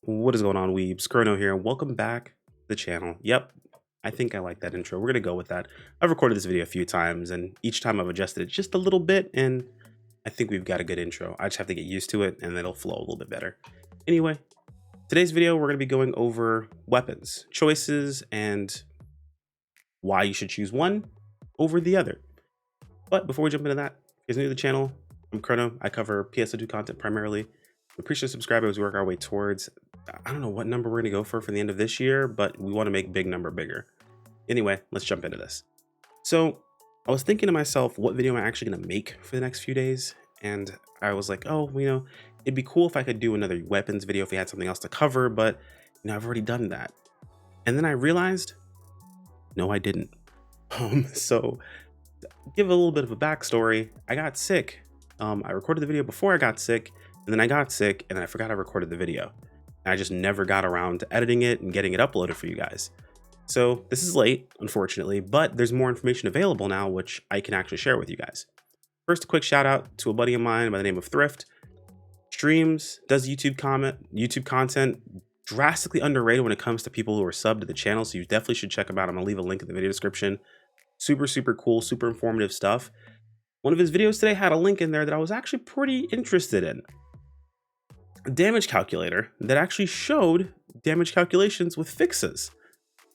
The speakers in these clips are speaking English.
What is going on, weebs? Chrono here. Welcome back to the channel. Yep, I think I like that intro. We're gonna go with that. I've recorded this video a few times, and each time I've adjusted it just a little bit, and I think we've got a good intro. I just have to get used to it, and it'll flow a little bit better. Anyway, today's video, we're gonna be going over weapons, choices, and why you should choose one over the other. But before we jump into that, if you're new to the channel, I'm Chrono. I cover PSO2 content primarily. We appreciate subscribers as we work our way towards, I don't know what number we're gonna go for the end of this year, but we want to make big number bigger. Anyway, let's jump into this. So I was thinking to myself, what video am I actually gonna make for the next few days? And I was like, oh, it'd be cool if I could do another weapons video if we had something else to cover, but I've already done that. And then I realized, no, I didn't. So give a little bit of a backstory. I got sick. I recorded the video before I got sick, and then I got sick, and then I forgot I recorded the video. And I just never got around to editing it and getting it uploaded for you guys. So this is late, unfortunately, but there's more information available now, which I can actually share with you guys. First, a quick shout out to a buddy of mine by the name of Thrift. Streams, does YouTube content, drastically underrated when it comes to people who are subbed to the channel, so you definitely should check him out. I'm gonna leave a link in the video description. Super, super cool, super informative stuff. One of his videos today had a link in there that I was actually pretty interested in. A damage calculator that actually showed damage calculations with fixes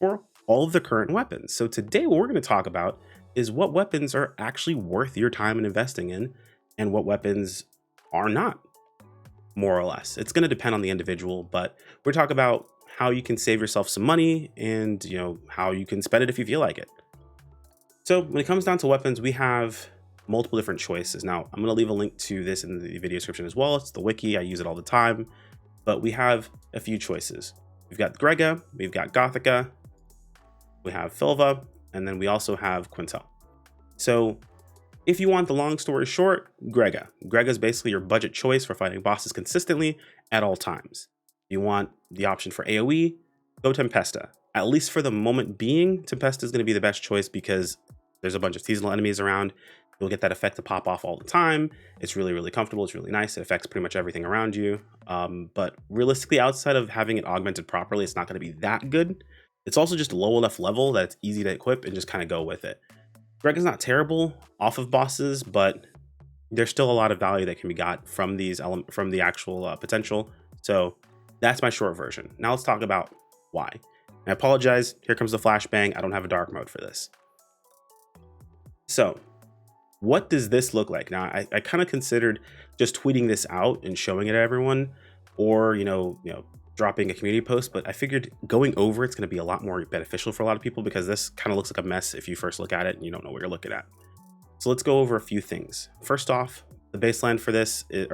for all of the current weapons. So today what we're going to talk about is what weapons are actually worth your time and investing in and what weapons are not, more or less. It's going to depend on the individual, but we're talking about how you can save yourself some money and how you can spend it if you feel like it. So when it comes down to weapons, we have multiple different choices. Now, I'm going to leave a link to this in the video description as well. It's the wiki. I use it all the time. But we have a few choices. We've got Grega, we've got Gothica, we have Filva, and then we also have Quintel. So if you want the long story short, Grega. Grega is basically your budget choice for fighting bosses consistently at all times. If you want the option for AoE, go Tempesta. At least for the moment being, Tempesta is going to be the best choice because there's a bunch of seasonal enemies around. You'll get that effect to pop off all the time. It's really, really comfortable. It's really nice. It affects pretty much everything around you. But realistically, outside of having it augmented properly, it's not going to be that good. It's also just low enough level that it's easy to equip and just kind of go with it. Greg is not terrible off of bosses, but there's still a lot of value that can be got from from the actual potential. So that's my short version. Now let's talk about why. And I apologize. Here comes the flashbang. I don't have a dark mode for this. So what does this look like? Now, I kind of considered just tweeting this out and showing it to everyone, or dropping a community post, but I figured going over it's going to be a lot more beneficial for a lot of people because this kind of looks like a mess if you first look at it and you don't know what you're looking at. So let's go over a few things. First off, the baseline for this, the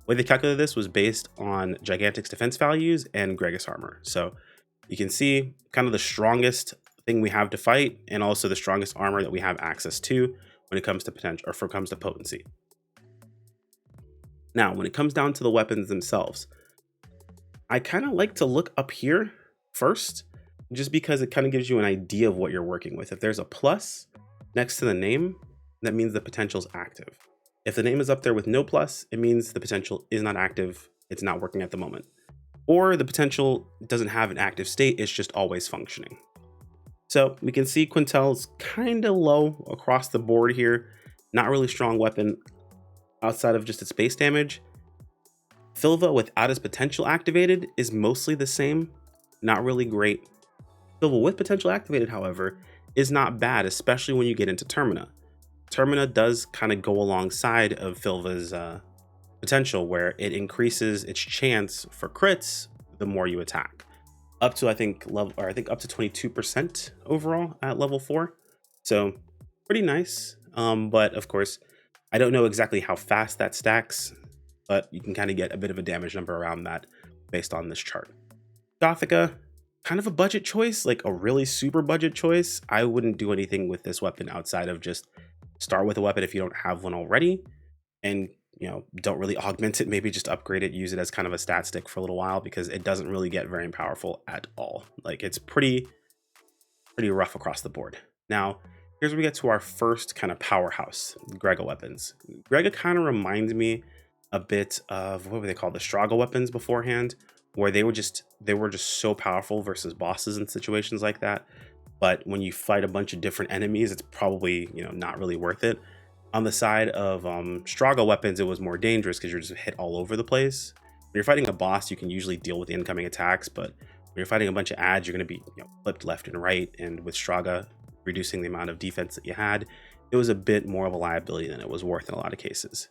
way they calculated this was based on Gigantic's defense values and Gregus armor. So you can see kind of the strongest thing we have to fight and also the strongest armor that we have access to when it comes to potential or comes to potency. Now, when it comes down to the weapons themselves, I kind of like to look up here first, just because it kind of gives you an idea of what you're working with. If there's a plus next to the name, that means the potential is active. If the name is up there with no plus, it means the potential is not active. It's not working at the moment. Or the potential doesn't have an active state. It's just always functioning. So we can see Quintel's kind of low across the board here. Not really strong weapon outside of just its base damage. Filva without its potential activated is mostly the same. Not really great. Filva with potential activated, however, is not bad, especially when you get into Termina. Termina does kind of go alongside of Filva's potential, where it increases its chance for crits the more you attack. Up to I think up to 22% overall at level 4. So pretty nice. But of course, I don't know exactly how fast that stacks, but you can kind of get a bit of a damage number around that based on this chart. Gothica, kind of a budget choice, like a really super budget choice. I wouldn't do anything with this weapon outside of just start with a weapon if you don't have one already, and don't really augment it, maybe just upgrade it, use it as kind of a stat stick for a little while, because it doesn't really get very powerful at all. Like, it's pretty rough across the board. Now, here's where we get to our first kind of powerhouse, Grega weapons. Grega kind of reminds me a bit of, what were they called, the Straga weapons beforehand, where they were just so powerful versus bosses in situations like that. But when you fight a bunch of different enemies, it's probably, you know, not really worth it. On the side of Straga weapons, it was more dangerous because you're just hit all over the place. When you're fighting a boss, you can usually deal with the incoming attacks, but when you're fighting a bunch of ads, you're going to be, you know, flipped left and right. And with Straga reducing the amount of defense that you had, it was a bit more of a liability than it was worth in a lot of cases.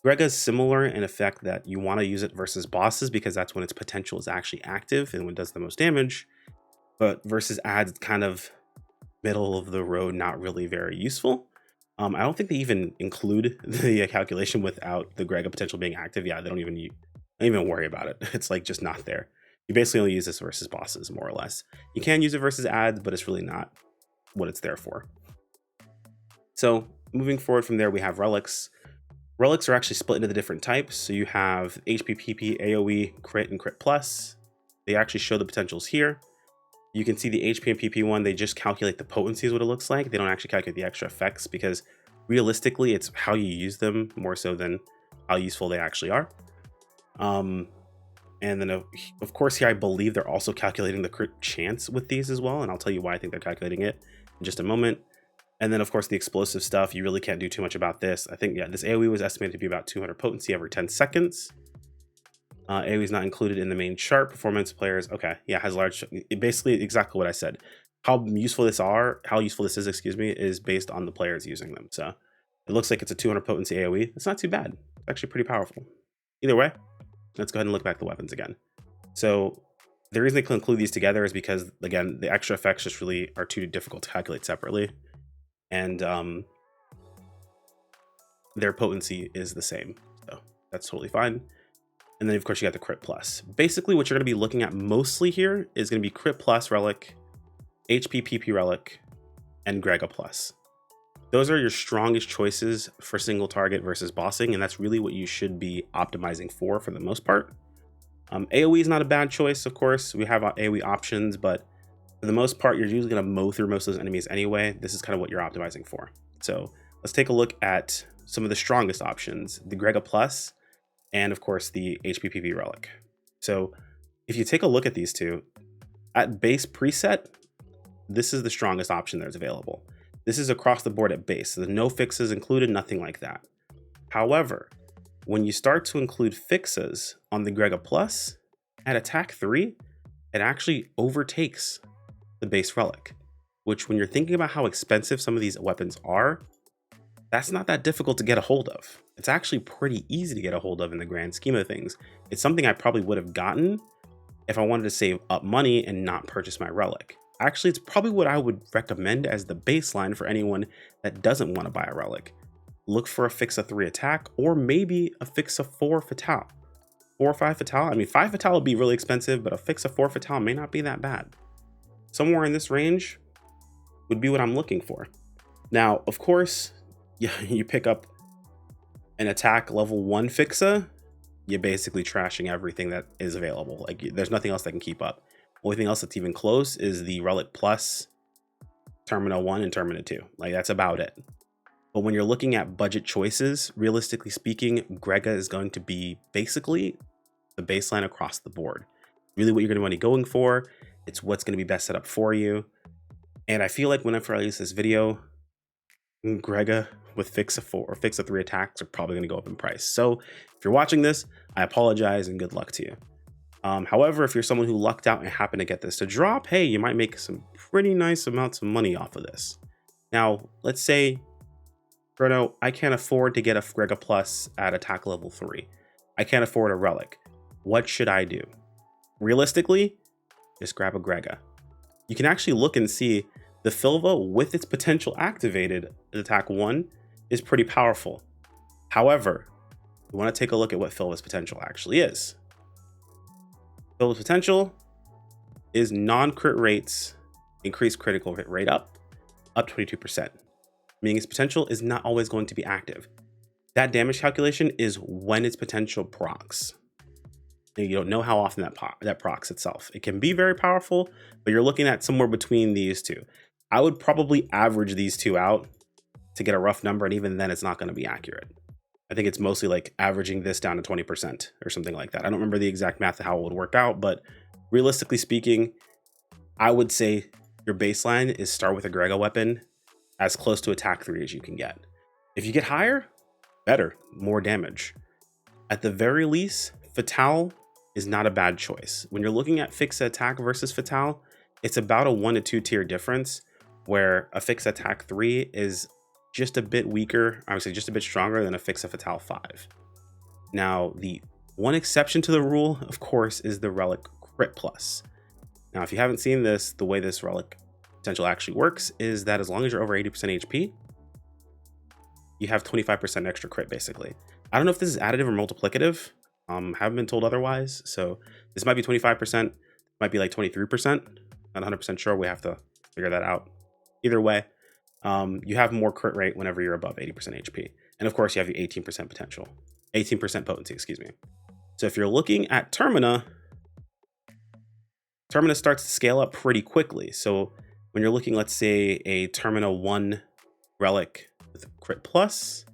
Grega is similar in effect that you want to use it versus bosses because that's when its potential is actually active and when it does the most damage. But versus ads, it's kind of middle of the road, not really very useful. I don't think they even include the calculation without the Grega potential being active. Yeah, they don't even worry about it. It's like just not there. You basically only use this versus bosses, more or less. You can use it versus ads, but it's really not what it's there for. So moving forward from there, we have Relics. Relics are actually split into the different types. So you have HP, PP, AoE, Crit, and Crit Plus. They actually show the potentials here. You can see the HP and PP one, they just calculate the potency is what it looks like. They don't actually calculate the extra effects because realistically, it's how you use them more so than how useful they actually are. And then of course here, I believe they're also calculating the crit chance with these as well. And I'll tell you why I think they're calculating it in just a moment. And then of course the explosive stuff, you really can't do too much about this. I think, yeah, this AoE was estimated to be about 200 potency every 10 seconds. AoE is not included in the main chart. Performance players, okay, yeah, has large, basically exactly what I said. How useful this is, excuse me, is based on the players using them. So it looks like it's a 200 potency AoE. It's not too bad. It's actually pretty powerful. Either way, let's go ahead and look back at the weapons again. So the reason they can include these together is because, again, the extra effects just really are too difficult to calculate separately. And their potency is the same. So that's totally fine. And then, of course, you got the Crit Plus. Basically, what you're going to be looking at mostly here is going to be Crit Plus Relic, HP, PP Relic, and Grega Plus. Those are your strongest choices for single target versus bossing, and that's really what you should be optimizing for the most part. AoE is not a bad choice, of course. We have AoE options, but for the most part, you're usually going to mow through most of those enemies anyway. This is kind of what you're optimizing for. So let's take a look at some of the strongest options, the Grega Plus, and of course the HPPP Relic. So if you take a look at these two, at base preset, this is the strongest option that's available. This is across the board at base, so there's no fixes included, nothing like that. However, when you start to include fixes on the Grega Plus, at attack 3, it actually overtakes the base Relic, which when you're thinking about how expensive some of these weapons are, that's not that difficult to get a hold of. It's actually pretty easy to get a hold of in the grand scheme of things. It's something I probably would have gotten if I wanted to save up money and not purchase my Relic. Actually, it's probably what I would recommend as the baseline for anyone that doesn't want to buy a Relic. Look for a fix of 3 attack, or maybe a fix of 4 fatale. 4 or 5 fatale? I mean, 5 fatale would be really expensive, but a fix of 4 fatale may not be that bad. Somewhere in this range would be what I'm looking for. Now, of course, you pick up an attack level 1 fixa, you're basically trashing everything that is available. Like, there's nothing else that can keep up. Only thing else that's even close is the Relic Plus, Termina 1 and Termina 2. Like, that's about it. But when you're looking at budget choices, realistically speaking, Grega is going to be basically the baseline across the board. Really what you're going to want to be going for. It's what's going to be best set up for you. And I feel like whenever I release this video, Grega with fix of 4 or fix of 3 attacks are probably going to go up in price. So if you're watching this, I apologize and good luck to you. However, if you're someone who lucked out and happened to get this to drop, hey, you might make some pretty nice amounts of money off of this. Now, let's say, Bruno, I can't afford to get a Grega Plus at attack level 3. I can't afford a Relic. What should I do? Realistically, just grab a Grega. You can actually look and see the Filva with its potential activated at attack 1 is pretty powerful. However, we want to take a look at what Filva's potential actually is. Filva's potential is non-crit rates increase critical hit rate up 22%, meaning its potential is not always going to be active. That damage calculation is when its potential procs. And you don't know how often that procs itself. It can be very powerful, but you're looking at somewhere between these two. I would probably average these two out to get a rough number, and even then it's not going to be accurate. I think it's mostly like averaging this down to 20% or something like that. I don't remember the exact math of how it would work out, but realistically speaking, I would say your baseline is start with a Grega weapon as close to attack 3 as you can get. If you get higher, better, more damage. At the very least, Fatale is not a bad choice. When you're looking at fixed attack versus Fatale, it's about a 1 to 2 tier difference, where a fixed attack 3 is just a bit weaker, I would say just a bit stronger than a fixed Fatale 5. Now, the one exception to the rule, of course, is the Relic Crit Plus. Now, if you haven't seen this, the way this Relic potential actually works is that as long as you're over 80% HP, you have 25% extra crit, basically. I don't know if this is additive or multiplicative. Haven't been told otherwise. So this might be 25%, might be like 23%. Not 100% sure. We have to figure that out. Either way, you have more crit rate whenever you're above 80% HP. And of course, you have the 18% potential, 18% potency, excuse me. So if you're looking at Termina, Termina starts to scale up pretty quickly. So when you're looking, let's say a Termina 1 relic with crit plus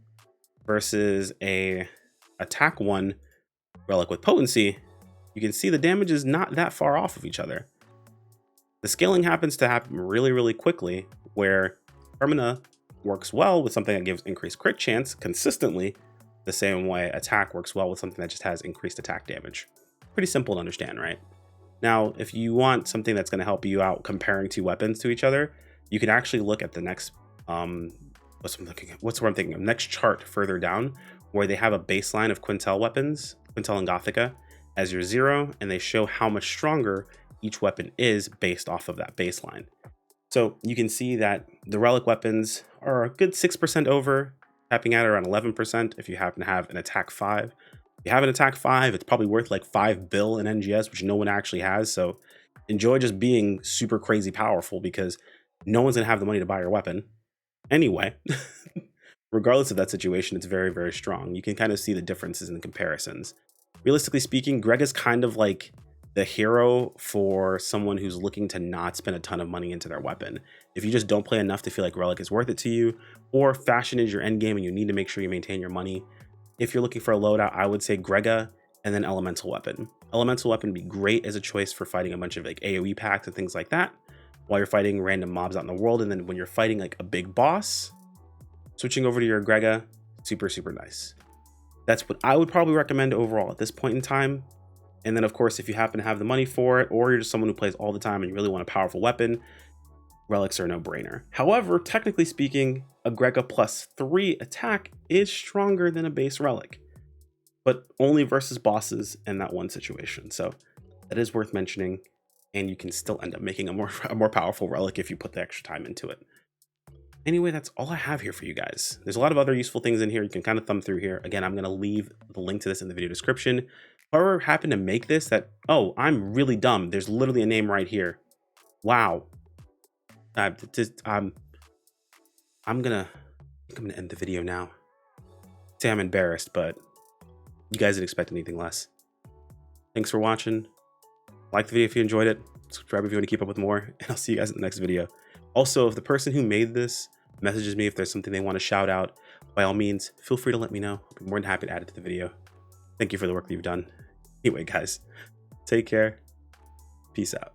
versus a attack 1 relic with potency, you can see the damage is not that far off of each other. The scaling happens to happen really, really quickly, where Termina works well with something that gives increased crit chance consistently, the same way attack works well with something that just has increased attack damage. Pretty simple to understand, right? Now, if you want something that's going to help you out comparing two weapons to each other, you can actually look at the next, what's what I'm thinking of, next chart further down, where they have a baseline of Quintel weapons, Quintel and Gothica, as your 0, and they show how much stronger each weapon is based off of that baseline. So you can see that the relic weapons are a good 6% over, tapping out around 11% if you happen to have an attack 5. If you have an attack 5, it's probably worth like 5 bill in NGS, which no one actually has. So enjoy just being super crazy powerful, because no one's gonna have the money to buy your weapon anyway. Regardless of that situation, it's very, very strong. You can kind of see the differences in the comparisons. Realistically speaking, Grega's kind of like the hero for someone who's looking to not spend a ton of money into their weapon. If you just don't play enough to feel like Relic is worth it to you, or fashion is your end game and you need to make sure you maintain your money, if you're looking for a loadout, I would say Grega and then Elemental Weapon. Elemental Weapon would be great as a choice for fighting a bunch of like AoE packs and things like that, while you're fighting random mobs out in the world. And then when you're fighting like a big boss, switching over to your Grega, super, super nice. That's what I would probably recommend overall at this point in time. And then of course, if you happen to have the money for it, or you're just someone who plays all the time and you really want a powerful weapon, relics are a no-brainer. However, technically speaking, a Grega +3 attack is stronger than a base relic, but only versus bosses in that one situation. So that is worth mentioning, and you can still end up making a more powerful relic if you put the extra time into it. Anyway, that's all I have here for you guys. There's a lot of other useful things in here. You can kind of thumb through here. Again, I'm going to leave the link to this in the video description. Whoever happened to make this, oh, I'm really dumb. There's literally a name right here. Wow. I'm gonna end the video now. Say I'm embarrassed, but you guys didn't expect anything less. Thanks for watching. Like the video if you enjoyed it. Subscribe if you want to keep up with more, and I'll see you guys in the next video. Also, if the person who made this messages me if there's something they want to shout out, by all means, feel free to let me know. I'll be more than happy to add it to the video. Thank you for the work that you've done. Anyway, guys, take care. Peace out.